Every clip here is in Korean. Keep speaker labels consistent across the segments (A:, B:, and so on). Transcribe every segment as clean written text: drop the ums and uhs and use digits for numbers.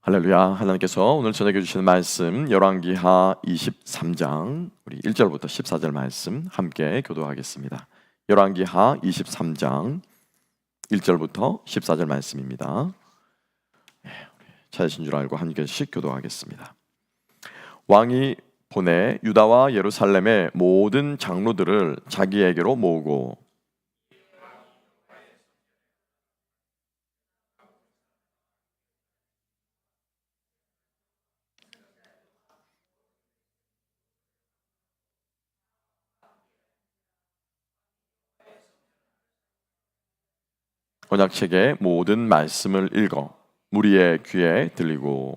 A: 할렐루야. 하나님께서 오늘 저녁에 주시는 말씀 열왕기하 23장 우리 1절부터 14절 말씀 함께 교도하겠습니다. 열왕기하 23장 1절부터 14절 말씀입니다. 찾으신 줄 알고 한 절씩 교도하겠습니다. 왕이 보내 유다와 예루살렘의 모든 장로들을 자기에게로 모으고 언약책의 모든 말씀을 읽어 무리의 귀에 들리고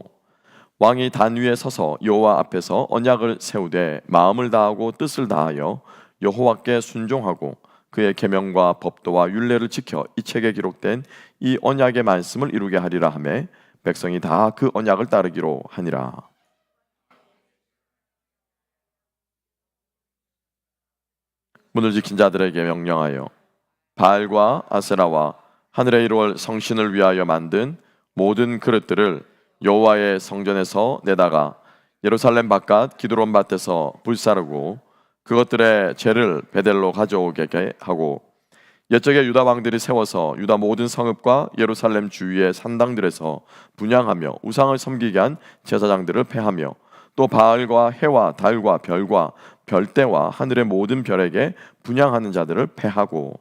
A: 왕이 단 위에 서서 여호와 앞에서 언약을 세우되 마음을 다하고 뜻을 다하여 여호와께 순종하고 그의 계명과 법도와 율례를 지켜 이 책에 기록된 이 언약의 말씀을 이루게 하리라 하매 백성이 다 그 언약을 따르기로 하니라. 문을 지킨 자들에게 명령하여 바알과 아세라와 하늘의 이루올 성신을 위하여 만든 모든 그릇들을 여호와의 성전에서 내다가 예루살렘 바깥 기드론 밭에서 불사르고 그것들의 죄를 베델로 가져오게 하고 옛적에 유다 왕들이 세워서 유다 모든 성읍과 예루살렘 주위의 산당들에서 분향하며 우상을 섬기게 한 제사장들을 패하며 또 바알과 해와 달과 별과 별대와 하늘의 모든 별에게 분향하는 자들을 패하고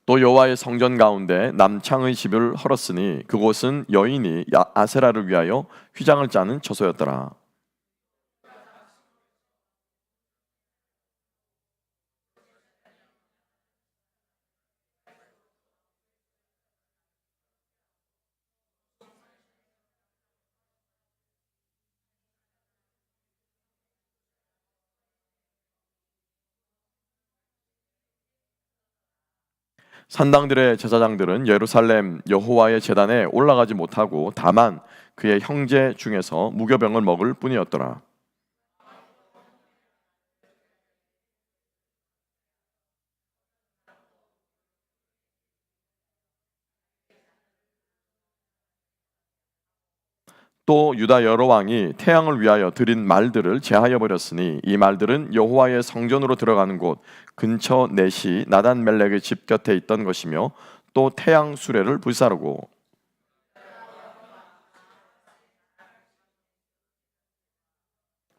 A: 또 여호와의 성전 가운데 남창의 집을 헐었으니 그곳은 여인이 아세라를 위하여 휘장을 짜는 처소였더라. 산당들의 제사장들은 예루살렘 여호와의 제단에 올라가지 못하고 다만 그의 형제 중에서 무교병을 먹을 뿐이었더라. 또 유다 여러 왕이 태양을 위하여 드린 말들을 제하여 버렸으니 이 말들은 여호와의 성전으로 들어가는 곳 근처 넷이 나단 멜렉의 집 곁에 있던 것이며 또 태양 수레를 불사르고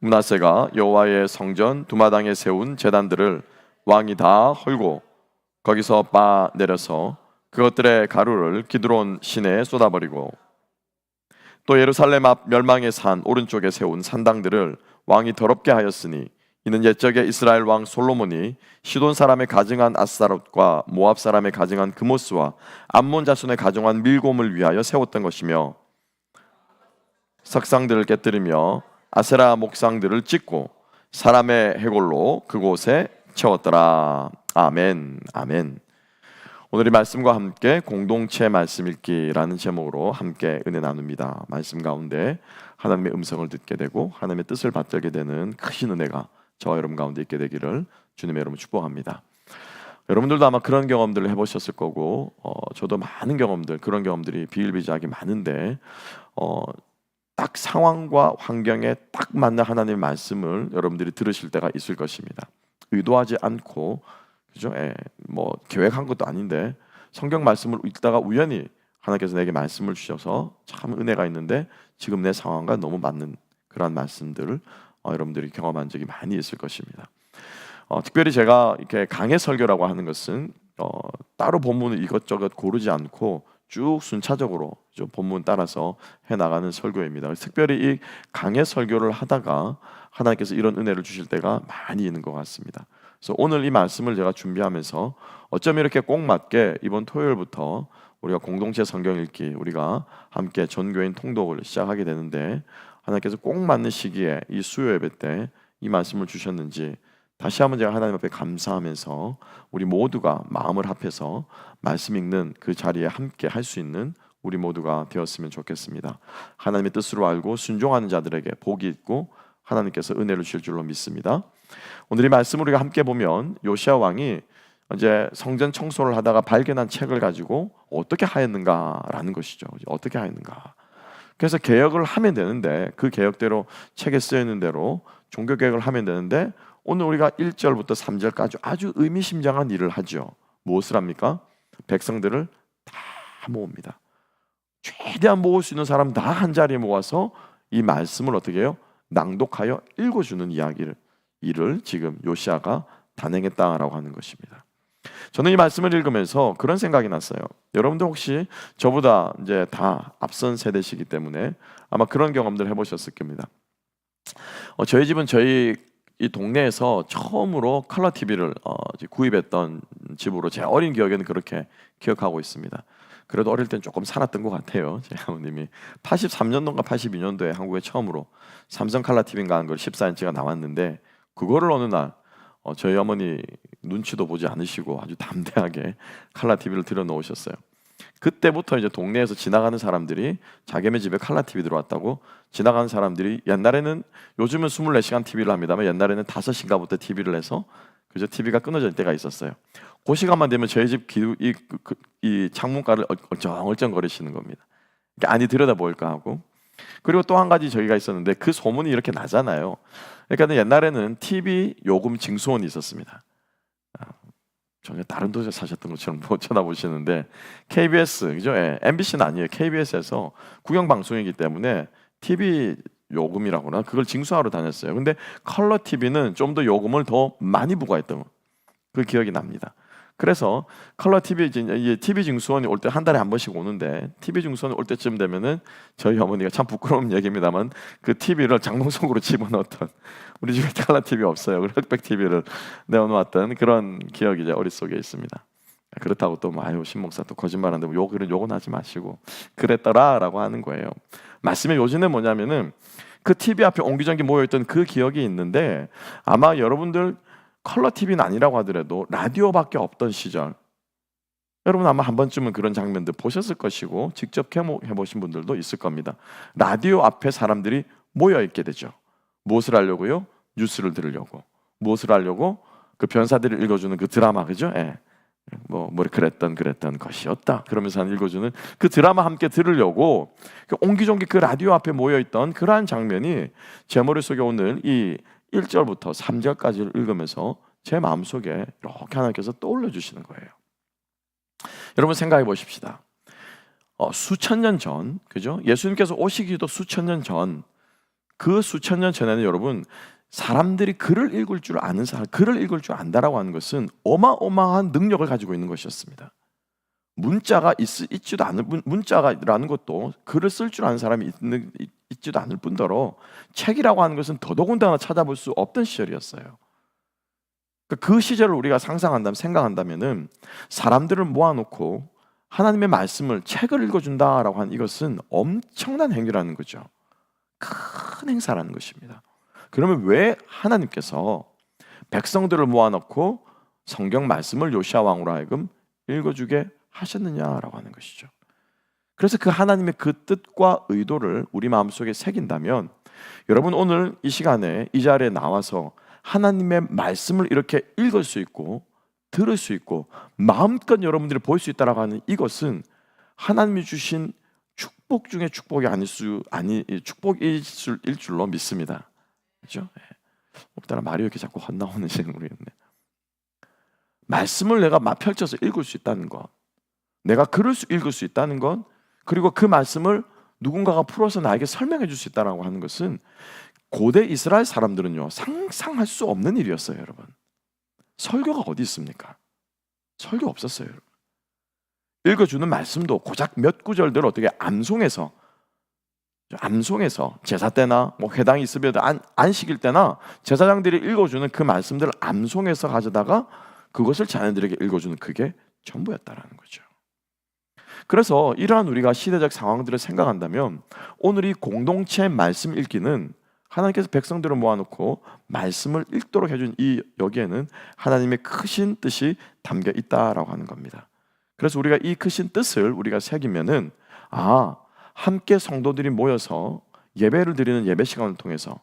A: 므낫세가 여호와의 성전 두마당에 세운 제단들을 왕이 다 헐고 거기서 빻아 내려서 그것들의 가루를 기드론 시내에 쏟아버리고 또 예루살렘 앞 멸망의 산 오른쪽에 세운 산당들을 왕이 더럽게 하였으니 이는 옛적에 이스라엘 왕 솔로몬이 시돈 사람의 가증한 아스타롯과 모압 사람의 가증한 그모스와 암몬 자손의 가증한 밀곰을 위하여 세웠던 것이며 석상들을 깨뜨리며 아세라 목상들을 찢고 사람의 해골로 그곳에 채웠더라. 아멘. 아멘. 오늘 이 말씀과 함께 공동체 말씀 읽기라는 제목으로 함께 은혜 나눕니다. 말씀 가운데 하나님의 음성을 듣게 되고 하나님의 뜻을 받들게 되는 크신 은혜가 저와 여러분 가운데 있게 되기를 주님의 이름으로 축복합니다. 여러분들도 아마 그런 경험들을 해보셨을 거고 저도 많은 경험들 그런 경험들이 비일비재하게 많은데 딱 상황과 환경에 딱 맞는 하나님의 말씀을 여러분들이 들으실 때가 있을 것입니다. 의도하지 않고 그죠? 뭐 계획한 것도 아닌데 성경 말씀을 읽다가 우연히 하나님께서 내게 말씀을 주셔서 참 은혜가 있는데 지금 내 상황과 너무 맞는 그런 말씀들을 여러분들이 경험한 적이 많이 있을 것입니다. 특별히 제가 이렇게 강해 설교라고 하는 것은 따로 본문을 이것저것 고르지 않고 쭉 순차적으로 본문 따라서 해나가는 설교입니다. 특별히 이 강해 설교를 하다가 하나님께서 이런 은혜를 주실 때가 많이 있는 것 같습니다. 그래서 오늘 이 말씀을 제가 준비하면서 어쩜 이렇게 꼭 맞게 이번 토요일부터 우리가 공동체 성경 읽기 우리가 함께 전교인 통독을 시작하게 되는데 하나님께서 꼭 맞는 시기에 이 수요 예배 때 이 말씀을 주셨는지 다시 한번 제가 하나님 앞에 감사하면서 우리 모두가 마음을 합해서 말씀 읽는 그 자리에 함께 할 수 있는 우리 모두가 되었으면 좋겠습니다. 하나님의 뜻으로 알고 순종하는 자들에게 복이 있고 하나님께서 은혜를 주실 줄로 믿습니다. 오늘 이 말씀을 우리가 함께 보면 요시야 왕이 이제 성전 청소를 하다가 발견한 책을 가지고 어떻게 하였는가라는 것이죠. 어떻게 하였는가. 그래서 개혁을 하면 되는데 그 개혁대로 책에 쓰여 있는 대로 종교 개혁을 하면 되는데 오늘 우리가 1절부터 3절까지 아주 의미심장한 일을 하죠. 무엇을 합니까? 백성들을 다 모읍니다. 최대한 모을 수 있는 사람 다 한 자리에 모아서 이 말씀을 어떻게 해요? 낭독하여 읽어주는 일을 지금 요시야가 단행했다라고 하는 것입니다. 저는 이 말씀을 읽으면서 그런 생각이 났어요. 여러분들 혹시 저보다 이제 다 앞선 세대시기 때문에 아마 그런 경험들 해보셨을 겁니다. 저희 집은 저희 이 동네에서 처음으로 컬러 TV를 구입했던 집으로 제 어린 기억에는 그렇게 기억하고 있습니다. 그래도 어릴 땐 조금 살았던 것 같아요. 제 아버님이 83년도인가 82년도에 한국에 처음으로 삼성 컬러 TV인가 하는 걸 14인치가 나왔는데 그거를 어느 날 저희 어머니 눈치도 보지 않으시고 아주 담대하게 컬러 TV를 들여놓으셨어요. 그때부터 이제 동네에서 지나가는 사람들이 자기네 집에 컬러 TV 들어왔다고 지나가는 사람들이 옛날에는 요즘은 24시간 TV를 합니다만 옛날에는 5시간부터 TV를 해서 그저 TV가 끊어질 때가 있었어요. 그 시간만 되면 저희 집 이 창문가를 얼쩡얼쩡 거리시는 겁니다. 안이 들여다볼까 하고. 그리고 또 한 가지 저희가 있었는데 그 소문이 이렇게 나잖아요. 그러니까 옛날에는 TV 요금 징수원이 있었습니다. 전혀 다른 도시에 사셨던 것처럼 쳐다보시는데 KBS 그죠? 예, MBC는 아니에요. KBS에서 국영 방송이기 때문에 TV 요금이라거나 그걸 징수하러 다녔어요. 근데 컬러 TV는 좀 더 요금을 더 많이 부과했던 그 기억이 납니다. 그래서 컬러 TV TV 징수원이 올 때 한 달에 한 번씩 오는데 TV 징수원이 올 때쯤 되면은 저희 어머니가 참 부끄러운 얘기입니다만 그 TV를 장롱 속으로 집어넣었던 우리 집에 컬러 TV 없어요. 흑백 TV를 내어놓았던 그런 기억이 이제 어릿속에 있습니다. 그렇다고 또 아유 신목사 또 거짓말하는데 욕은 하지 마시고 그랬더라라고 하는 거예요. 말씀의 요지는 뭐냐면은 그 TV 앞에 옹기종기 모여있던 그 기억이 있는데 아마 여러분들 컬러 TV는 아니라고 하더라도 라디오밖에 없던 시절 여러분 아마 한 번쯤은 그런 장면들 보셨을 것이고 직접 해보신 분들도 있을 겁니다. 라디오 앞에 사람들이 모여있게 되죠. 무엇을 하려고요? 뉴스를 들으려고. 무엇을 하려고? 그 변사들이 읽어주는 그 드라마 그죠? 예. 뭐 그랬던 것이었다 그러면서 읽어주는 그 드라마 함께 들으려고 옹기종기 그 라디오 앞에 모여있던 그러한 장면이 제 머릿속에 오늘 이 1절부터 3절까지를 읽으면서 제 마음속에 이렇게 하나님께서 떠올려 주시는 거예요. 여러분 생각해 보십시다. 수천 년 전, 그죠? 예수님께서 오시기도 수천 년 전, 그 수천 년 전에는 여러분 사람들이 글을 읽을 줄 아는 사람, 글을 읽을 줄 안다라고 하는 것은 어마어마한 능력을 가지고 있는 것이었습니다. 문자가 있지도 않을 문자라는 것도 글을 쓸 줄 아는 사람이 있지도 않을 뿐더러 책이라고 하는 것은 더더군다나 찾아볼 수 없던 시절이었어요. 그 시절을 우리가 생각한다면은 사람들을 모아놓고 하나님의 말씀을 책을 읽어준다라고 하는 이것은 엄청난 행위라는 거죠. 큰 행사라는 것입니다. 그러면 왜 하나님께서 백성들을 모아놓고 성경 말씀을 요시야 왕으로 하여금 읽어주게 하셨느냐라고 하는 것이죠. 그래서 그 하나님의 그 뜻과 의도를 우리 마음속에 새긴다면 여러분 오늘 이 시간에 이 자리에 나와서 하나님의 말씀을 이렇게 읽을 수 있고 들을 수 있고 마음껏 여러분들이 볼 수 있다라고 하는 이것은 하나님이 주신 축복 중에 축복이 축복일 줄로 믿습니다. 그렇죠? 없다라 말이 이렇게 자꾸 헛나오는지 모르겠네. 말씀을 내가 막 펼쳐서 읽을 수 있다는 것, 내가 글을 읽을 수 있다는 것, 그리고 그 말씀을 누군가가 풀어서 나에게 설명해 줄 수 있다라고 하는 것은 고대 이스라엘 사람들은요 상상할 수 없는 일이었어요. 여러분 설교가 어디 있습니까? 설교 없었어요. 여러분. 읽어주는 말씀도 고작 몇 구절들 어떻게 암송해서 제사 때나 뭐 회당이 있으면 안식일 때나 제사장들이 읽어주는 그 말씀들을 암송해서 가져다가 그것을 자녀들에게 읽어주는 그게 전부였다라는 거죠. 그래서 이러한 우리가 시대적 상황들을 생각한다면 오늘 이 공동체 말씀 읽기는 하나님께서 백성들을 모아놓고 말씀을 읽도록 해준 여기에는 하나님의 크신 뜻이 담겨 있다라고 하는 겁니다. 그래서 우리가 이 크신 뜻을 우리가 새기면은 함께 성도들이 모여서 예배를 드리는 예배 시간을 통해서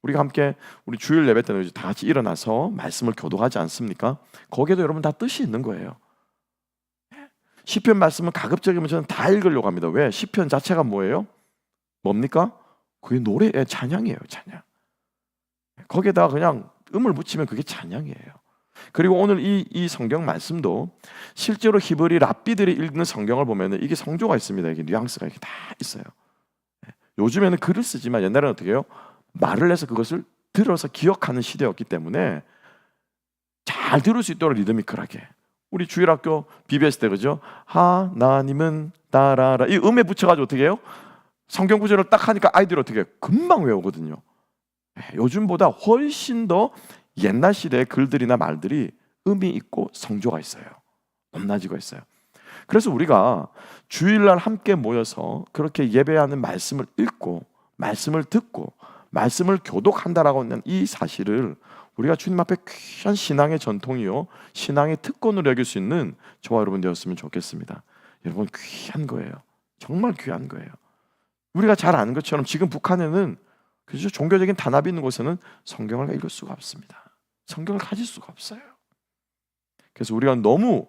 A: 우리가 함께 우리 주일 예배 때는 다 같이 일어나서 말씀을 교독하지 않습니까? 거기에도 여러분 다 뜻이 있는 거예요. 시편 말씀은 가급적이면 저는 다 읽으려고 합니다. 왜? 시편 자체가 뭐예요? 뭡니까? 그게 노래예요. 찬양이에요. 찬양. 거기에다가 그냥 음을 붙이면 그게 찬양이에요. 그리고 오늘 이 성경 말씀도 실제로 히브리 랍비들이 읽는 성경을 보면 이게 성조가 있습니다. 이게 뉘앙스가 이렇게 다 있어요. 요즘에는 글을 쓰지만 옛날에는 어떻게 해요? 말을 해서 그것을 들어서 기억하는 시대였기 때문에 잘 들을 수 있도록 리드미컬하게. 우리 주일학교 BBS 때 그죠? 하나님은 따라라 이 음에 붙여가지고 어떻게 해요? 성경 구절을 딱 하니까 아이들이 어떻게 해요? 금방 외우거든요. 요즘보다 훨씬 더 옛날 시대의 글들이나 말들이 음이 있고 성조가 있어요. 높낮이가 있어요. 그래서 우리가 주일날 함께 모여서 그렇게 예배하는 말씀을 읽고 말씀을 듣고 말씀을 교독한다라고 하는 이 사실을 우리가 주님 앞에 귀한 신앙의 전통이요 신앙의 특권으로 여길 수 있는 저와 여러분 되었으면 좋겠습니다. 여러분 귀한 거예요. 정말 귀한 거예요. 우리가 잘 아는 것처럼 지금 북한에는 그죠? 종교적인 단합이 있는 곳에는 성경을 읽을 수가 없습니다. 성경을 가질 수가 없어요. 그래서 우리가 너무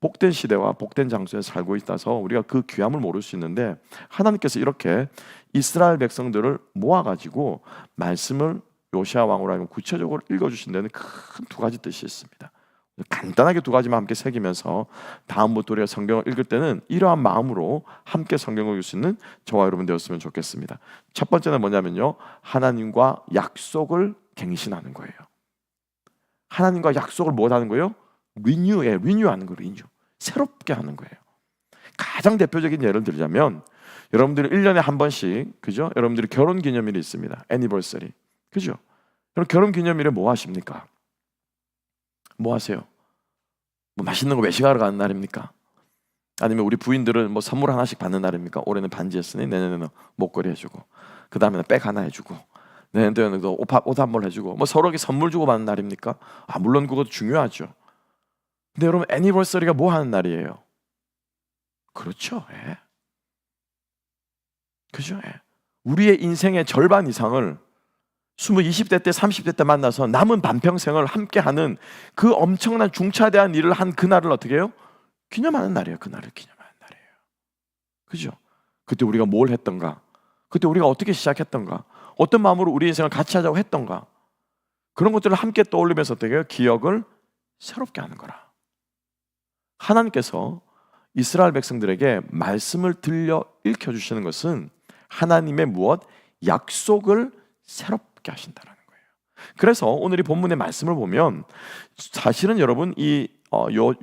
A: 복된 시대와 복된 장소에 살고 있다서 우리가 그 귀함을 모를 수 있는데 하나님께서 이렇게 이스라엘 백성들을 모아가지고 말씀을 요시아 왕으로 하여금 구체적으로 읽어주신 데는 큰 두 가지 뜻이 있습니다. 간단하게 두 가지만 함께 새기면서 다음부터 우리가 성경을 읽을 때는 이러한 마음으로 함께 성경을 읽을 수 있는 저와 여러분 되었으면 좋겠습니다. 첫 번째는 뭐냐면요, 하나님과 약속을 갱신하는 거예요. 하나님과 약속을 뭐 하는 거예요? 리뉴하는 거예요. 리뉴. 새롭게 하는 거예요. 가장 대표적인 예를 들자면 여러분들이 1년에 한 번씩 그죠? 여러분들이 결혼 기념일이 있습니다. 애니버서리. 그죠? 여러분 결혼 기념일에 뭐 하십니까? 뭐 하세요? 뭐 맛있는 거 외식하러 가는 날입니까? 아니면 우리 부인들은 뭐 선물 하나씩 받는 날입니까? 올해는 반지 했으니 내년에는 목걸이 해주고 그 다음에는 백 하나 해주고 내년에는 옷 한 벌 해주고 뭐 서로에게 선물 주고 받는 날입니까? 물론 그것도 중요하죠. 근데 여러분 애니버서리가 뭐 하는 날이에요? 그렇죠. 예. 그죠? 예. 우리의 인생의 절반 이상을 20대 때 30대 때 만나서 남은 반평생을 함께하는 그 엄청난 중차대한 일을 한 그날을 어떻게 해요? 기념하는 날이에요. 그날을 기념하는 날이에요. 그죠? 그때 우리가 뭘 했던가, 그때 우리가 어떻게 시작했던가, 어떤 마음으로 우리 인생을 같이 하자고 했던가, 그런 것들을 함께 떠올리면서 어떻게 해요? 기억을 새롭게 하는 거라. 하나님께서 이스라엘 백성들에게 말씀을 들려 읽혀주시는 것은 하나님의 무엇? 약속을 새롭게 하신다는 거예요. 그래서 오늘 이 본문의 말씀을 보면 사실은 여러분 이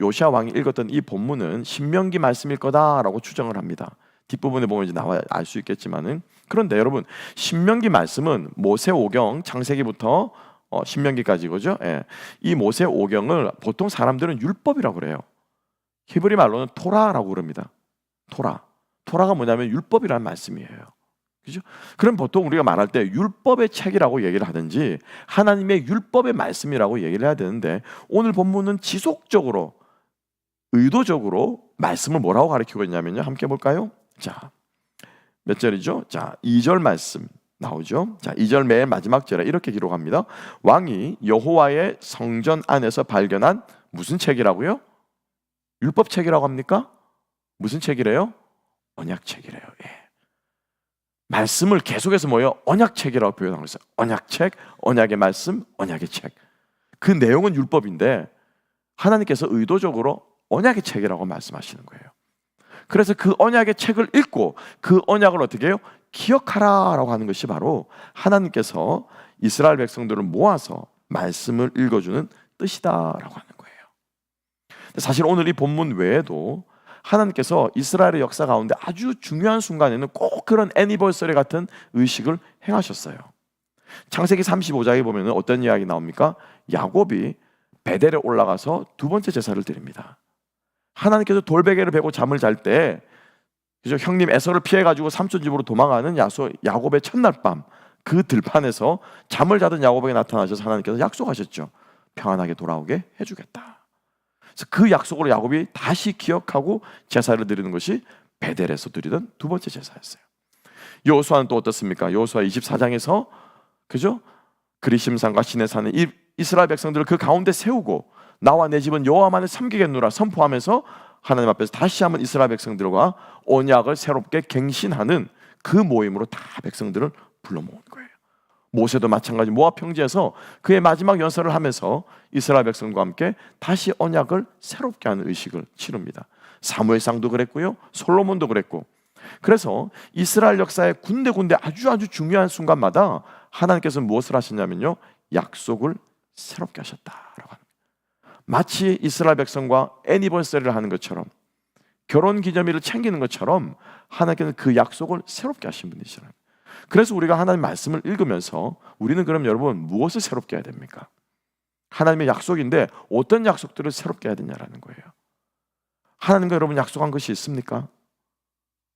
A: 요시아 왕이 읽었던 이 본문은 신명기 말씀일 거다라고 추정을 합니다. 뒷부분에 보면 이제 나와 알 수 있겠지만은, 그런데 여러분 신명기 말씀은 모세오경 창세기부터 신명기까지 그죠? 예. 이 모세오경을 보통 사람들은 율법이라고 그래요. 히브리 말로는 토라라고 그럽니다. 토라가 뭐냐면 율법이라는 말씀이에요. 그죠? 그럼 보통 우리가 말할 때 율법의 책이라고 얘기를 하든지 하나님의 율법의 말씀이라고 얘기를 해야 되는데, 오늘 본문은 지속적으로 의도적으로 말씀을 뭐라고 가르치고 있냐면요, 함께 볼까요? 자, 몇 절이죠? 자, 2절 말씀 나오죠. 자, 2절 맨 마지막 절에 이렇게 기록합니다. 왕이 여호와의 성전 안에서 발견한 무슨 책이라고요? 율법 책이라고 합니까? 무슨 책이래요? 언약 책이래요. 예. 말씀을 계속해서 뭐예요? 언약 책이라고 표현하고 있어요. 언약 책, 언약의 말씀, 언약의 책. 그 내용은 율법인데 하나님께서 의도적으로 언약의 책이라고 말씀하시는 거예요. 그래서 그 언약의 책을 읽고 그 언약을 어떻게 해요? 기억하라라고 하는 것이 바로 하나님께서 이스라엘 백성들을 모아서 말씀을 읽어주는 뜻이다라고 하는 거예요. 사실 오늘 이 본문 외에도 하나님께서 이스라엘의 역사 가운데 아주 중요한 순간에는 꼭 그런 애니버서리 같은 의식을 행하셨어요. 창세기 35장에 보면 어떤 이야기 나옵니까? 야곱이 베델에 올라가서 두 번째 제사를 드립니다. 하나님께서 돌베개를 베고 잠을 잘 때 형님 에서를 피해가지고 삼촌 집으로 도망가는 야곱의 첫날 밤, 그 들판에서 잠을 자던 야곱에게 나타나셔서 하나님께서 약속하셨죠. 평안하게 돌아오게 해주겠다. 그래서 그 약속으로 야곱이 다시 기억하고 제사를 드리는 것이 베델에서 드리던 두 번째 제사였어요. 여호수아는 또 어떻습니까? 여호수아 24장에서 그죠? 그리심산과 시내산에 이스라엘 백성들을 그 가운데 세우고 나와 내 집은 여호와만을 섬기겠노라 선포하면서 하나님 앞에서 다시 한번 이스라엘 백성들과 언약을 새롭게 갱신하는 그 모임으로 다 백성들을 불러 모은 거예요. 모세도 마찬가지 모압 평지에서 그의 마지막 연설을 하면서 이스라엘 백성과 함께 다시 언약을 새롭게 하는 의식을 치릅니다. 사무엘상도 그랬고요, 솔로몬도 그랬고. 그래서 이스라엘 역사의 군데군데 아주 중요한 순간마다 하나님께서 무엇을 하셨냐면요, 약속을 새롭게 하셨다라고 합니다. 마치 이스라엘 백성과 애니버서리를 하는 것처럼, 결혼 기념일을 챙기는 것처럼 하나님께서는 그 약속을 새롭게 하신 분이시라는. 그래서 우리가 하나님 말씀을 읽으면서 우리는 그럼 여러분 무엇을 새롭게 해야 됩니까? 하나님의 약속인데 어떤 약속들을 새롭게 해야 되냐라는 거예요. 하나님과 여러분 약속한 것이 있습니까?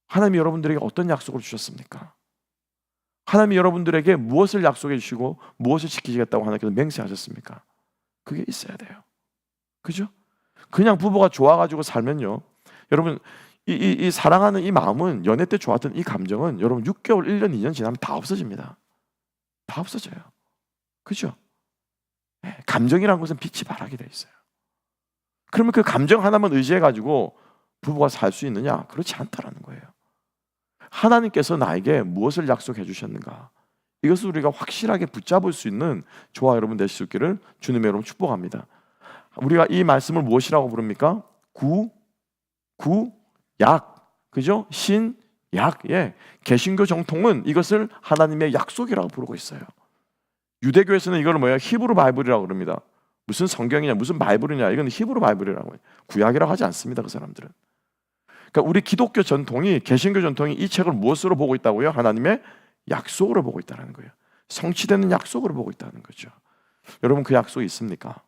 A: 하나님이 여러분들에게 어떤 약속을 주셨습니까? 하나님이 여러분들에게 무엇을 약속해 주시고 무엇을 지키시겠다고 하나님께서 맹세하셨습니까? 그게 있어야 돼요. 그죠? 그냥 부부가 좋아가지고 살면요, 여러분 이 사랑하는 이 마음은, 연애 때 좋았던 이 감정은 여러분 6개월, 1년, 2년 지나면 다 없어집니다. 다 없어져요. 그죠? 감정이란 것은 빛이 바라게 돼 있어요. 그러면 그 감정 하나만 의지해가지고 부부가 살 수 있느냐? 그렇지 않다라는 거예요. 하나님께서 나에게 무엇을 약속해 주셨는가? 이것을 우리가 확실하게 붙잡을 수 있는 저와 여러분 되실 수 있기를 주님의 이름으로 축복합니다. 우리가 이 말씀을 무엇이라고 부릅니까? 약, 그죠? 약. 예. 개신교 정통은 이것을 하나님의 약속이라고 부르고 있어요. 유대교에서는 이걸 뭐예요? 히브리 바이블이라고 그럽니다. 무슨 성경이냐, 무슨 바이블이냐, 이건 히브리 바이블이라고 해요. 구약이라고 하지 않습니다, 그 사람들은. 그러니까 우리 기독교 전통이, 개신교 전통이 이 책을 무엇으로 보고 있다고요? 하나님의 약속으로 보고 있다는 거예요. 성취되는 약속으로 보고 있다는 거죠. 여러분 그 약속이 있습니까?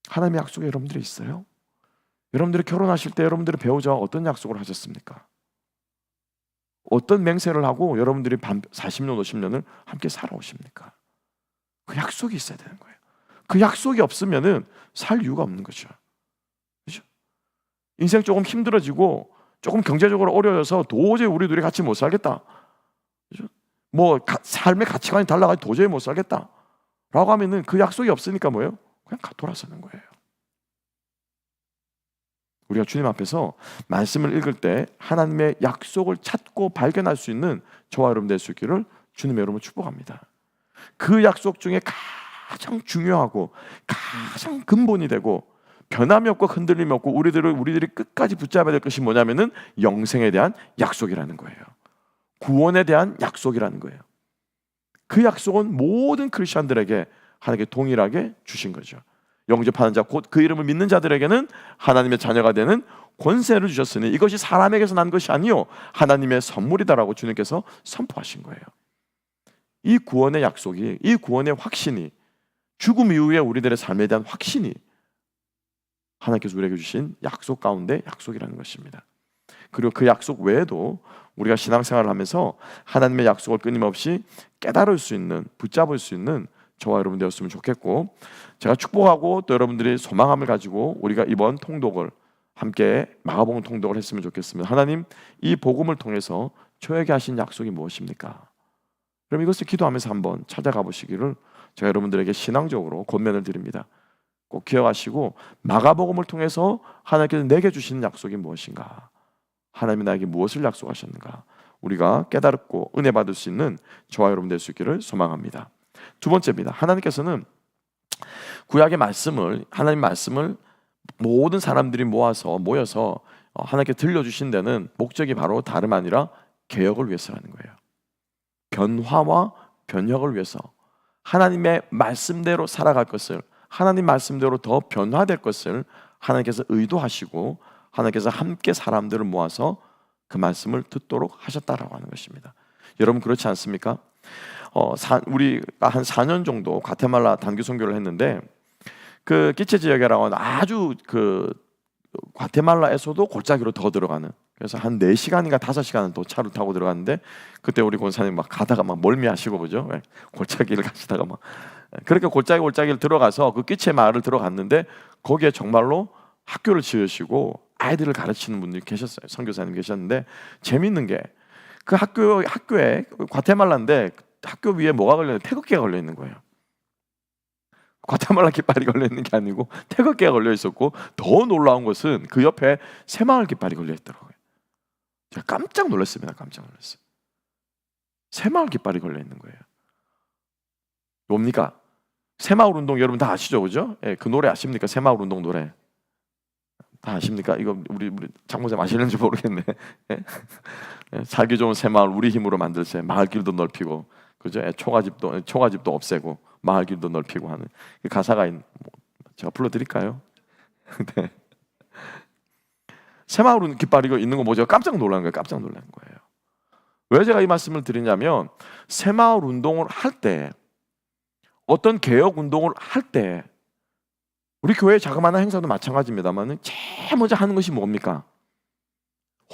A: 하나님의 약속이 여러분들이 있어요? 여러분들이 결혼하실 때 여러분들의 배우자와 어떤 약속을 하셨습니까? 어떤 맹세를 하고 여러분들이 40년, 50년을 함께 살아오십니까? 그 약속이 있어야 되는 거예요. 그 약속이 없으면은 살 이유가 없는 거죠. 그렇죠? 인생 조금 힘들어지고 조금 경제적으로 어려워서 도저히 우리 둘이 같이 못 살겠다. 그렇죠? 뭐 삶의 가치관이 달라가지고 도저히 못 살겠다. 라고 하면은 그 약속이 없으니까 뭐예요? 그냥 돌아서는 거예요. 우리가 주님 앞에서 말씀을 읽을 때 하나님의 약속을 찾고 발견할 수 있는 저와 여러분 될 수 있기를 주님의 이름으로 축복합니다. 그 약속 중에 가장 중요하고 가장 근본이 되고 변함이 없고 흔들림이 없고 우리들이 끝까지 붙잡아야 될 것이 뭐냐면은 영생에 대한 약속이라는 거예요. 구원에 대한 약속이라는 거예요. 그 약속은 모든 크리스천들에게 하나님께 동일하게 주신 거죠. 영접하는 자 곧 그 이름을 믿는 자들에게는 하나님의 자녀가 되는 권세를 주셨으니 이것이 사람에게서 난 것이 아니요 하나님의 선물이다라고 주님께서 선포하신 거예요. 이 구원의 약속이, 이 구원의 확신이, 죽음 이후에 우리들의 삶에 대한 확신이 하나님께서 우리에게 주신 약속 가운데 약속이라는 것입니다. 그리고 그 약속 외에도 우리가 신앙생활을 하면서 하나님의 약속을 끊임없이 깨달을 수 있는, 붙잡을 수 있는 저와 여러분 되었으면 좋겠고, 제가 축복하고 또 여러분들이 소망함을 가지고 우리가 이번 통독을 함께 마가복음 통독을 했으면 좋겠습니다. 하나님, 이 복음을 통해서 저에게 하신 약속이 무엇입니까? 그럼 이것을 기도하면서 한번 찾아가 보시기를 제가 여러분들에게 신앙적으로 권면을 드립니다. 꼭 기억하시고 마가복음을 통해서 하나님께서 내게 주시는 약속이 무엇인가? 하나님이 나에게 무엇을 약속하셨는가? 우리가 깨달고 은혜 받을 수 있는 저와 여러분 될 수 있기를 소망합니다. 두 번째입니다. 하나님께서는 구약의 말씀을, 하나님 말씀을 모든 사람들이 모여서 하나님께 들려주신 데는 목적이 바로 다름 아니라 개혁을 위해서라는 거예요. 변화와 변혁을 위해서 하나님의 말씀대로 살아갈 것을, 하나님 말씀대로 더 변화될 것을 하나님께서 의도하시고 하나님께서 함께 사람들을 모아서 그 말씀을 듣도록 하셨다라고 하는 것입니다. 여러분 그렇지 않습니까? 우리가 한 4년 정도 과테말라 단기 선교를 했는데 그 끼체 지역이라고 하는 아주 그 과테말라에서도 골짜기로 더 들어가는, 그래서 한 4시간인가 5시간은 또 차를 타고 들어갔는데 그때 우리 권사님 막 가다가 막 멀미하시고 그죠? 골짜기를 가시다가 막 그렇게 골짜기를 들어가서 그 끼체 마을을 들어갔는데 거기에 정말로 학교를 지으시고 아이들을 가르치는 분들이 계셨어요. 선교사님 계셨는데 재밌는 게 그 학교에 과테말라인데 학교 위에 뭐가 걸려있는 태극기가 걸려 있는 거예요. 과테말라 깃발이 걸려 있는 게 아니고 태극기가 걸려 있었고, 더 놀라운 것은 그 옆에 새마을 깃발이 걸려 있더라고요. 제가 깜짝 놀랐습니다. 깜짝 놀랐어요. 새마을 깃발이 걸려 있는 거예요. 뭡니까? 새마을 운동 여러분 다 아시죠, 그죠? 예, 그 노래 아십니까? 새마을 운동 노래 다 아십니까? 이거 우리 장모님 아시는지 모르겠네. 예? 예, 살기 좋은 새마을 우리 힘으로 만들세. 마을길도 넓히고, 그죠? 예, 초가집도 없애고 마을길도 넓히고 하는 그 가사가 제가 불러드릴까요? 네. 새마을 깃발이 있는 거 뭐죠? 깜짝 놀란 거예요. 깜짝 놀란 거예요. 왜 제가 이 말씀을 드리냐면, 새마을 운동을 할 때, 어떤 개혁 운동을 할 때, 우리 교회 자그마한 행사도 마찬가지입니다만 제일 먼저 하는 것이 뭡니까?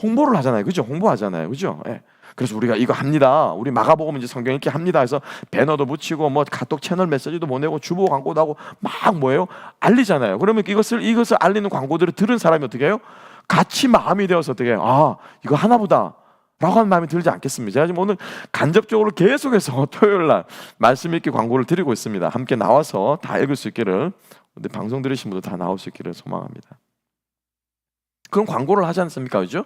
A: 홍보를 하잖아요. 그죠? 홍보하잖아요. 그죠? 예. 그래서 우리가 이거 합니다. 우리 마가복음 이제 성경 읽기 합니다 해서 배너도 붙이고 뭐 카톡 채널 메시지도 보내고 주보 광고도 하고 막 뭐예요? 알리잖아요. 그러면 이것을 알리는 광고들을 들은 사람이 어떻게 해요? 같이 마음이 되어서 어떻게 해요? 아, 이거 하나보다 라고 하는 마음이 들지 않겠습니까? 제가 지금 오늘 간접적으로 계속해서 토요일 날 말씀 읽기 광고를 드리고 있습니다. 함께 나와서 다 읽을 수 있기를, 근데 방송 들으신 분들 다 나올 수 있기를 소망합니다. 그런 광고를 하지 않습니까? 그죠?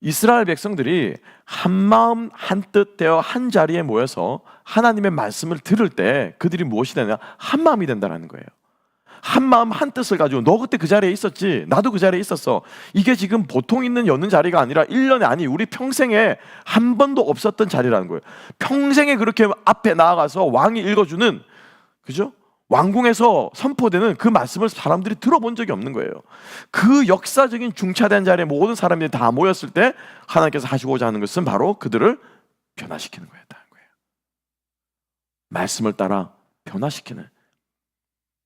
A: 이스라엘 백성들이 한 마음 한 뜻 되어 한 자리에 모여서 하나님의 말씀을 들을 때 그들이 무엇이 되냐? 한 마음이 된다는 거예요. 한 마음 한 뜻을 가지고, 너 그때 그 자리에 있었지, 나도 그 자리에 있었어. 이게 지금 보통 여는 자리가 아니라 1년에, 아니 우리 평생에 한 번도 없었던 자리라는 거예요. 평생에 그렇게 앞에 나아가서 왕이 읽어주는, 그죠? 왕궁에서 선포되는 그 말씀을 사람들이 들어본 적이 없는 거예요. 그 역사적인 중차대한 자리에 모든 사람들이 다 모였을 때 하나님께서 하시고자 하는 것은 바로 그들을 변화시키는 거였다는 거예요. 말씀을 따라 변화시키는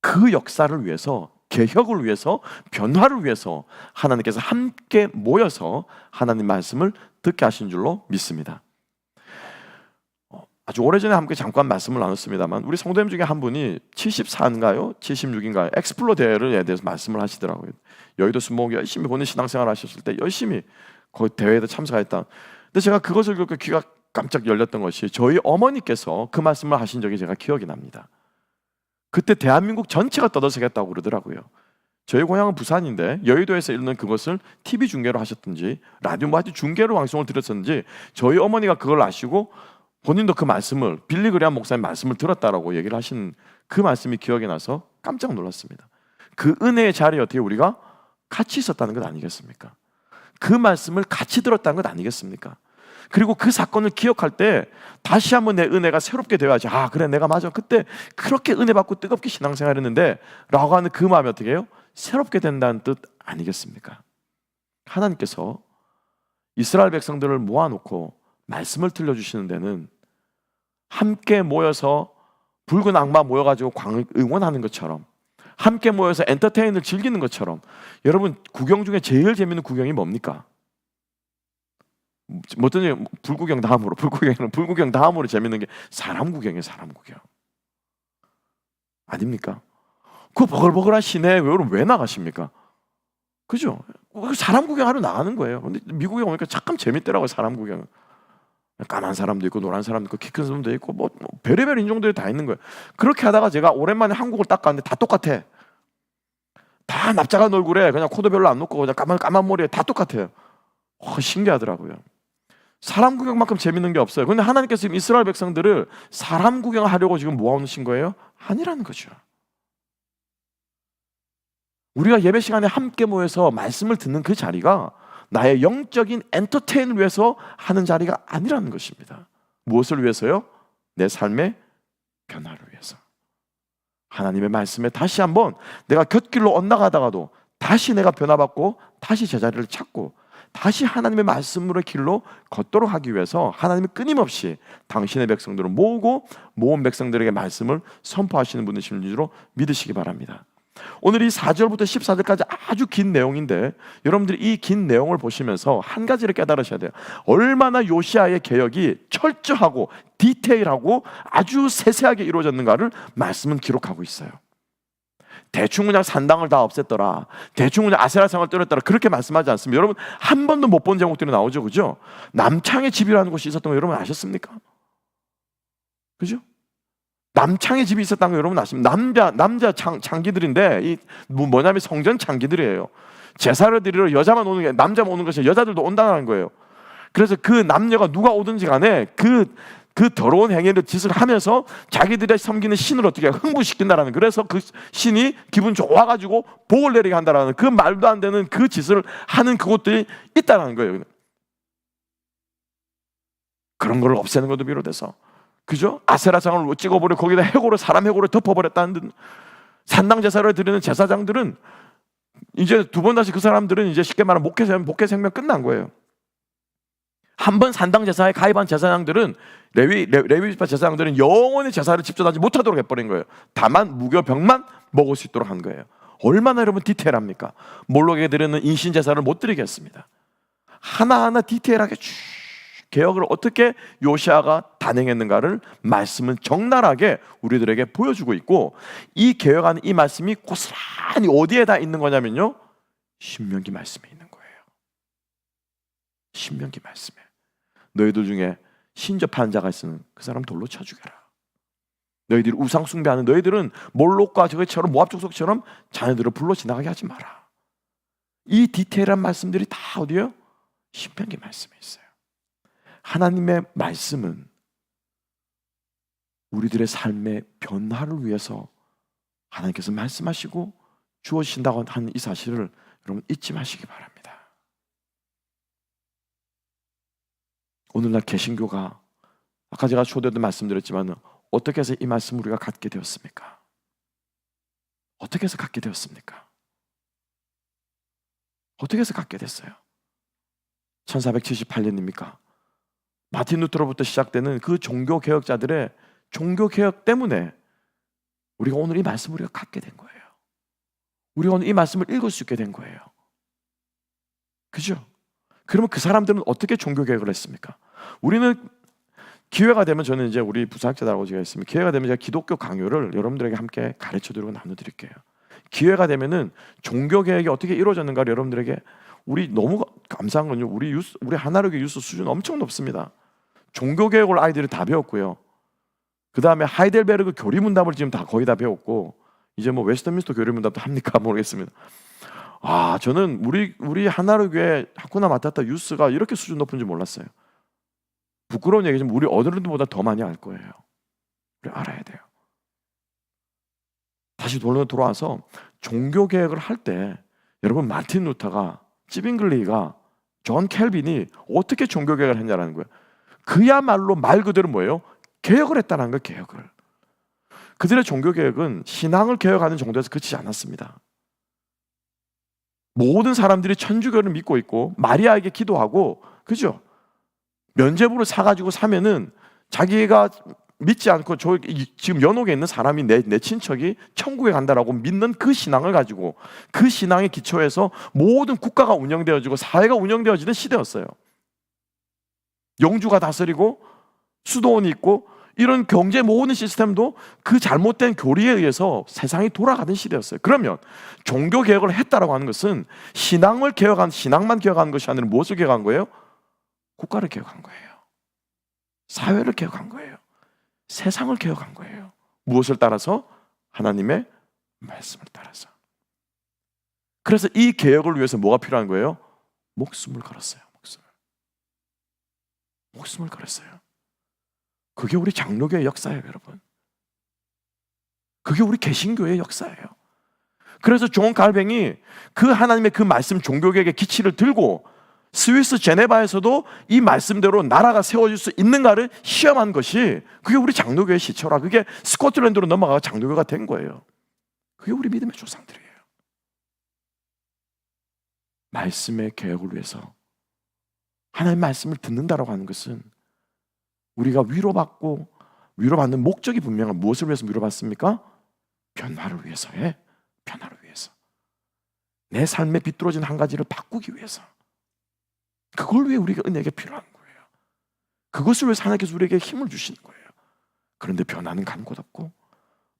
A: 그 역사를 위해서, 개혁을 위해서, 변화를 위해서 하나님께서 함께 모여서 하나님 말씀을 듣게 하신 줄로 믿습니다. 아주 오래전에 함께 잠깐 말씀을 나눴습니다만, 우리 성도님 중에 한 분이 74인가요? 76인가요? 엑스플로 대회에 대해서 말씀을 하시더라고요. 여의도 순목이 열심히 본인 신앙생활 하셨을 때 열심히 그 대회에 참석했다. 근데 제가 그것을 듣고 귀가 깜짝 열렸던 것이, 저희 어머니께서 그 말씀을 하신 적이 제가 기억이 납니다. 그때 대한민국 전체가 떠들썩했다고 그러더라고요. 저희 고향은 부산인데 여의도에서 읽는 그것을 TV 중계로 하셨든지 라디오 중계로 방송을 들었었는지, 저희 어머니가 그걸 아시고 본인도 그 말씀을, 빌리 그레이엄 목사님 말씀을 들었다라고 얘기를 하신 그 말씀이 기억이 나서 깜짝 놀랐습니다. 그 은혜의 자리에 어떻게 우리가 같이 있었다는 것 아니겠습니까? 그 말씀을 같이 들었다는 것 아니겠습니까? 그리고 그 사건을 기억할 때 다시 한번 내 은혜가 새롭게 되어야지. 아, 그래, 내가 맞아, 그때 그렇게 은혜 받고 뜨겁게 신앙생활했는데 라고 하는 그 마음이 어떻게 해요? 새롭게 된다는 뜻 아니겠습니까? 하나님께서 이스라엘 백성들을 모아놓고 말씀을 들려주시는 데는 함께 모여서 붉은 악마 모여가지고 응원하는 것처럼, 함께 모여서 엔터테인을 즐기는 것처럼, 여러분 구경 중에 제일 재밌는 구경이 뭡니까? 뭐든 불구경 다음으로 재밌는 게 사람 구경이에요. 사람 구경 아닙니까? 그 버글버글한 시내에 왜 나가십니까? 그죠? 사람 구경하러 나가는 거예요. 근데 미국에 오니까 잠깐 재밌더라고요. 사람 구경. 까만 사람도 있고 노란 사람도 있고 키 큰 사람도 있고 뭐 별의별 인종들이 다 있는 거예요. 그렇게 하다가 제가 오랜만에 한국을 딱 갔는데 다 똑같아. 다 납작한 얼굴에 그냥 코도 별로 안 높고 그냥 까만 머리에 다 똑같아요. 신기하더라고요. 사람 구경만큼 재밌는 게 없어요. 그런데 하나님께서 지금 이스라엘 백성들을 사람 구경하려고 지금 모아놓으신 거예요? 아니라는 거죠. 우리가 예배 시간에 함께 모여서 말씀을 듣는 그 자리가 나의 영적인 엔터테인을 위해서 하는 자리가 아니라는 것입니다. 무엇을 위해서요? 내 삶의 변화를 위해서. 하나님의 말씀에 다시 한번 내가 곁길로 엇나가다가도 다시 내가 변화받고 다시 제자리를 찾고 다시 하나님의 말씀으로의 길로 걷도록 하기 위해서 하나님이 끊임없이 당신의 백성들을 모으고 모은 백성들에게 말씀을 선포하시는 분이신 줄로 믿으시기 바랍니다. 오늘 이 4절부터 14절까지 아주 긴 내용인데, 여러분들이 이 긴 내용을 보시면서 한 가지를 깨달으셔야 돼요. 얼마나 요시아의 개혁이 철저하고 디테일하고 아주 세세하게 이루어졌는가를 말씀은 기록하고 있어요. 대충 그냥 산당을 다 없앴더라, 대충 그냥 아세라상을 떨었더라, 그렇게 말씀하지 않습니다. 여러분, 한 번도 못 본 제목들이 나오죠, 그죠? 남창의 집이라는 곳이 있었던 거 여러분 아셨습니까? 그죠? 남창의 집이 있었다는 거 여러분 아십니까? 남자 창기들인데, 이 뭐냐면 성전 창기들이에요. 제사를 드리러 여자만 오는 게, 남자만 오는 것이 여자들도 온다는 거예요. 그래서 그 남녀가 누가 오든지 간에 그 더러운 행위를 짓을 하면서 자기들의 섬기는 신을 어떻게 흥분시킨다라는, 그래서 그 신이 기분 좋아가지고 복을 내리게 한다라는, 그 말도 안 되는 그 짓을 하는 그것들이 있다는 거예요. 그런 걸 없애는 것도 비롯해서, 그죠? 아세라상을 찍어버려 거기다 해골을, 사람 해골을 덮어버렸다는 듯. 산당 제사를 드리는 제사장들은 이제 두 번 다시, 그 사람들은 이제 쉽게 말하면 목회 생명 끝난 거예요. 한 번 산당 제사에 가입한 제사장들은, 레위지파 제사장들은 영원히 제사를 집전하지 못하도록 해버린 거예요. 다만 무교병만 먹을 수 있도록 한 거예요. 얼마나 여러분 디테일합니까? 몰록에 드리는 인신 제사를 못 드리겠습니다. 하나하나 디테일하게 쭉 개혁을 어떻게 요시아가 단행했는가를 말씀은 적나라하게 우리들에게 보여주고 있고, 이 개혁하는 이 말씀이 고스란히 어디에 다 있는 거냐면요, 신명기 말씀에 있는 거예요. 신명기 말씀에. 너희들 중에 신접한 자가 있으면 그 사람 돌로 쳐 죽여라. 너희들이 우상 숭배하는 너희들은 몰록과 저것처럼 모압 족속처럼 자녀들을 불러 지나가게 하지 마라. 이 디테일한 말씀들이 다 어디요? 신명기 말씀에 있어요. 하나님의 말씀은 우리들의 삶의 변화를 위해서 하나님께서 말씀하시고 주어진다고 하는 이 사실을 여러분 잊지 마시기 바랍니다. 오늘날 개신교가, 아까 제가 초대도 말씀드렸지만, 어떻게 해서 이 말씀을 우리가 갖게 되었습니까? 어떻게 해서 갖게 되었습니까? 어떻게 해서 갖게 됐어요? 1478년입니까? 마틴 루터로부터 시작되는 그 종교개혁자들의 종교개혁 때문에 우리가 오늘 이 말씀을 우리가 갖게 된 거예요. 우리가 오늘 이 말씀을 읽을 수 있게 된 거예요. 그죠? 그러면 그 사람들은 어떻게 종교개혁을 했습니까? 우리는 기회가 되면, 저는 이제 우리 부사학자들하고 제가 있으면 기회가 되면 제가 기독교 강요를 여러분들에게 함께 가르쳐드리고 나눠드릴게요. 기회가 되면은 종교개혁이 어떻게 이루어졌는가를 여러분들에게, 우리 너무 감사한 건요, 우리 하나로교 유스 수준 엄청 높습니다. 종교개혁을 아이들이 다 배웠고요. 그 다음에 하이델베르그 교리문답을 지금 다 거의 다 배웠고, 이제 뭐 웨스트민스터 교리문답도 합니까 모르겠습니다. 저는 우리 하나로교회 하쿠나 마타타 유스가 이렇게 수준 높은 줄 몰랐어요. 부끄러운 얘기지만 우리 어른들보다 더 많이 알 거예요. 우리 알아야 돼요. 다시 돌아와서 종교개혁을 할 때, 여러분, 마틴 루터가, 찌빙글리가, 존 켈빈이 어떻게 종교개혁을 했냐라는 거예요. 그야말로 말 그대로 뭐예요? 개혁을 했다는 거예요. 개혁을. 그들의 종교개혁은 신앙을 개혁하는 정도에서 그치지 않았습니다. 모든 사람들이 천주교를 믿고 있고 마리아에게 기도하고, 그죠? 면죄부를 사가지고 사면은 자기가 믿지 않고 지금 연옥에 있는 사람이 내 친척이 천국에 간다라고 믿는 그 신앙을 가지고, 그 신앙의 기초에서 모든 국가가 운영되어지고 사회가 운영되어지는 시대였어요. 영주가 다스리고 수도원이 있고 이런 경제 모으는 시스템도 그 잘못된 교리에 의해서 세상이 돌아가는 시대였어요. 그러면 종교 개혁을 했다라고 하는 것은 신앙만 개혁한 것이 아니라 무엇을 개혁한 거예요? 국가를 개혁한 거예요. 사회를 개혁한 거예요. 세상을 개혁한 거예요. 무엇을 따라서? 하나님의 말씀을 따라서. 그래서 이 개혁을 위해서 뭐가 필요한 거예요? 목숨을 걸었어요. 목숨을 걸었어요. 그게 우리 장로교의 역사예요, 여러분. 그게 우리 개신교의 역사예요. 그래서 존 칼뱅이 그 하나님의 그 말씀, 종교개혁의 기치를 들고 스위스 제네바에서도 이 말씀대로 나라가 세워질 수 있는가를 시험한 것이, 그게 우리 장로교의 시초라. 그게 스코틀랜드로 넘어가 장로교가 된 거예요. 그게 우리 믿음의 조상들이에요. 말씀의 개혁을 위해서 하나님의 말씀을 듣는다라고 하는 것은, 우리가 위로받는 목적이 분명한, 무엇을 위해서 위로받습니까? 변화를 위해서의, 변화를 위해서. 내 삶에 비뚤어진 한 가지를 바꾸기 위해서. 그걸 위해 우리가 은혜가 필요한 거예요. 그것을 위해서 하나님께서 우리에게 힘을 주시는 거예요. 그런데 변화는 간 곳 없고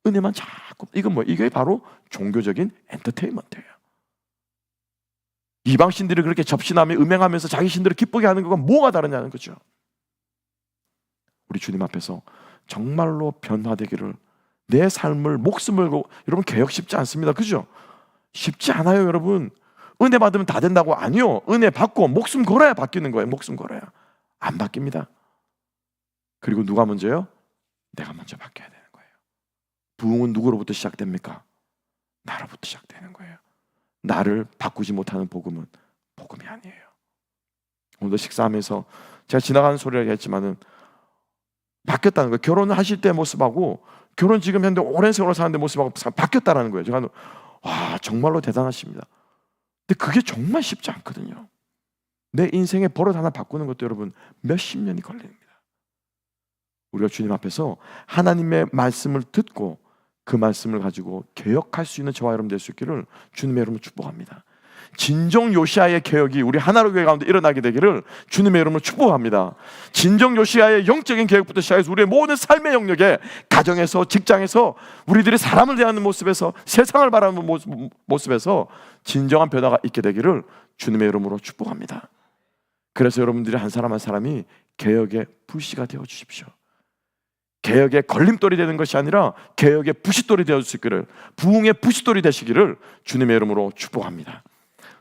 A: 은혜만 자꾸, 이건 뭐, 이게 바로 종교적인 엔터테인먼트예요. 이방 신들이 그렇게 접신하며 음행하면서 자기 신들을 기쁘게 하는 것과 뭐가 다르냐는 거죠. 우리 주님 앞에서 정말로 변화되기를, 내 삶을, 목숨을 걸고, 여러분 개혁 쉽지 않습니다. 그죠? 쉽지 않아요, 여러분. 은혜 받으면 다 된다고? 아니요. 은혜 받고 목숨 걸어야 바뀌는 거예요. 목숨 걸어야. 안 바뀝니다. 그리고 누가 먼저요? 내가 먼저 바뀌어야 되는 거예요. 부흥은 누구로부터 시작됩니까? 나로부터 시작되는 거예요. 나를 바꾸지 못하는 복음은 복음이 아니에요. 오늘도 식사하면서 제가 지나가는 소리를 했지만은 바뀌었다는 거예요. 결혼을 하실 때 모습하고 결혼 지금 현재 오랜 세월을 사는데 모습하고 바뀌었다는 거예요. 제가 와, 정말로 대단하십니다. 근데 그게 정말 쉽지 않거든요. 내 인생의 버릇 하나 바꾸는 것도 여러분 몇십 년이 걸립니다. 우리가 주님 앞에서 하나님의 말씀을 듣고 그 말씀을 가지고 개혁할 수 있는 저와 여러분 될 수 있기를 주님의 이름으로 축복합니다. 진정 요시아의 개혁이 우리 하나로 교회 가운데 일어나게 되기를 주님의 이름으로 축복합니다. 진정 요시아의 영적인 개혁부터 시작해서 우리의 모든 삶의 영역에, 가정에서, 직장에서, 우리들이 사람을 대하는 모습에서, 세상을 바라보는 모습에서 진정한 변화가 있게 되기를 주님의 이름으로 축복합니다. 그래서 여러분들이 한 사람 한 사람이 개혁의 불씨가 되어 주십시오. 개혁의 걸림돌이 되는 것이 아니라 개혁의 부싯돌이 되어 주시기를, 부흥의 부싯돌이 되시기를 주님의 이름으로 축복합니다.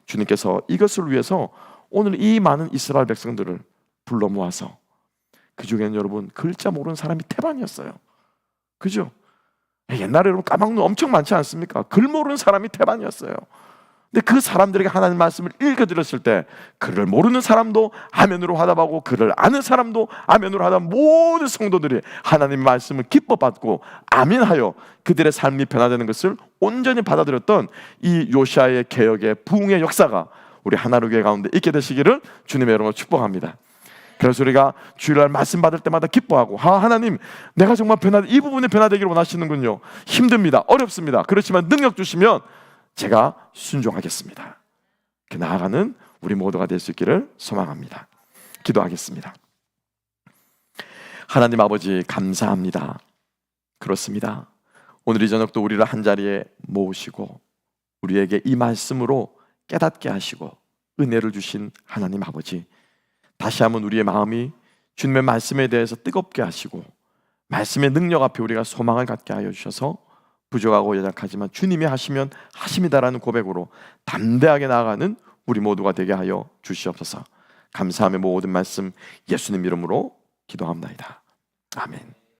A: 주님께서 이것을 위해서 오늘 이 많은 이스라엘 백성들을 불러 모아서, 그 중에는 여러분 글자 모르는 사람이 태반이었어요. 그죠? 옛날에 여러분 까막눈 엄청 많지 않습니까? 글 모르는 사람이 태반이었어요. 근데 그 사람들에게 하나님 말씀을 읽어드렸을 때 글을 모르는 사람도 아멘으로 화답하고 글을 아는 사람도 아멘으로 화답하고 모든 성도들이 하나님 말씀을 기뻐 받고 아멘하여 그들의 삶이 변화되는 것을 온전히 받아들였던 이 요시아의 개혁의 부흥의 역사가 우리 하나로 교회 가운데 있게 되시기를 주님의 이름으로 축복합니다. 그래서 우리가 주일날 말씀 받을 때마다 기뻐하고, 하나님 내가 정말 이 부분에 변화되기를 원하시는군요. 힘듭니다. 어렵습니다. 그렇지만 능력 주시면 제가 순종하겠습니다. 이렇게 나아가는 우리 모두가 될 수 있기를 소망합니다. 기도하겠습니다. 하나님 아버지 감사합니다. 그렇습니다. 오늘 이 저녁도 우리를 한자리에 모으시고 우리에게 이 말씀으로 깨닫게 하시고 은혜를 주신 하나님 아버지, 다시 한번 우리의 마음이 주님의 말씀에 대해서 뜨겁게 하시고 말씀의 능력 앞에 우리가 소망을 갖게 하여 주셔서 부족하고 연약하지만 주님이 하시면 하심이다라는 고백으로 담대하게 나아가는 우리 모두가 되게 하여 주시옵소서. 감사하며 모든 말씀 예수님 이름으로 기도합니다. 아멘.